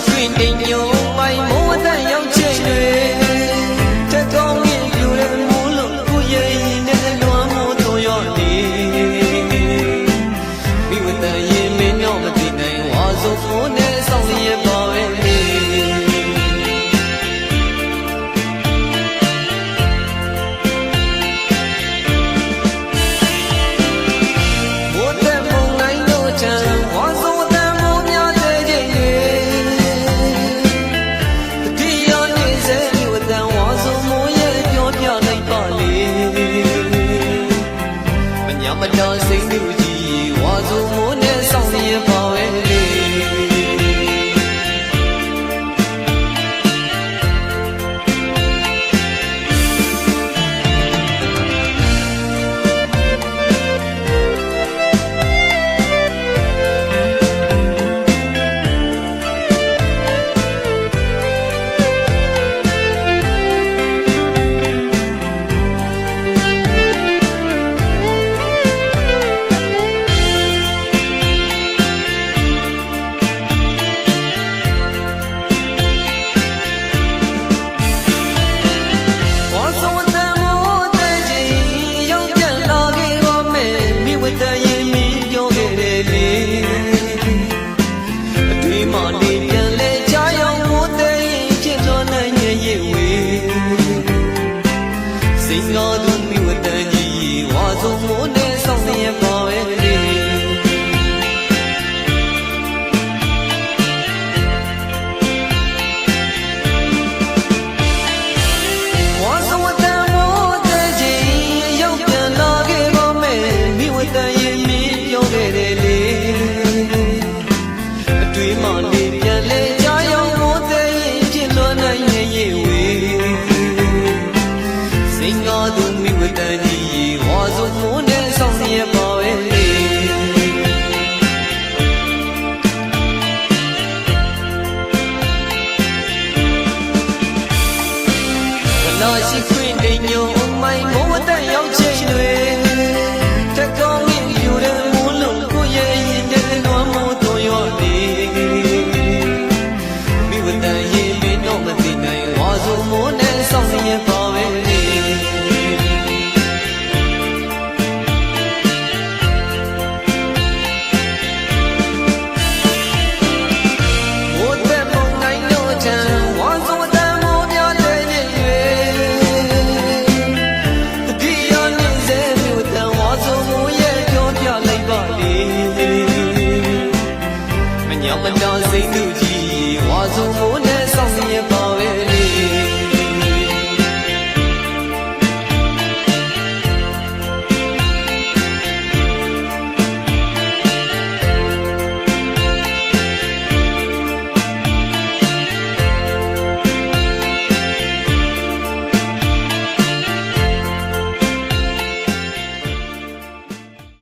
ခွင့်တင်ညိုမိုင်းမိုးအသက်ရောက်ချိန်တွေတက်ကောင်းရင်ပြူတဲ့မိုးလို့ကိုရဲ့ရင်နဲ့လွမ်းမိုးတော်ရောနေမိဝတန်ရင်မင်းတော့မသိနိုင်ဝါဆိုမိုးနဲ့ဆောင်ရပါပဲမတော်စိတ်လူကြီးဝါဆိုမိုးနဲ့ဆောင်ရပါပဲလေစိတ်တော်သူမိဝတန်ကြီးဝါဆိုမိုးနဲ့ဆောင်ရပါပဲလေဝါဆိုတန်မိုးတဲ့ကြီးရောက်ပြန်လာခဲ့ပါမယ်မိဝတန်ရင်မင်းပြောခဲ့တယ်လေအတွေ့မှနေပြန်လဲကြားရောက်မိုးတဲ့ရင်ချစ်တော်နိုင်ရဲ့ရေဝေစိတ်တော်သူမိဝတန်ကြီးဝါဆိုမိုးနဲ့ဆောင်ရပါပဲလေကလာရှိခွင့်တင်ညိုမိုင်းမိုးအသက်ရောက်ချိန်တွေတက်ကောင်းရင်ပြူတဲ့မိုးလုံးကိုရဲ့ရင်တဲ့လွမ်းမိုးတော်ရောနေမိဝတန်ရင်မင်းတော့မသိနိုင်ဝါဆိုမိုးနဲ့ဆောင်ရပါပဲလေမတော်စိတ်သူ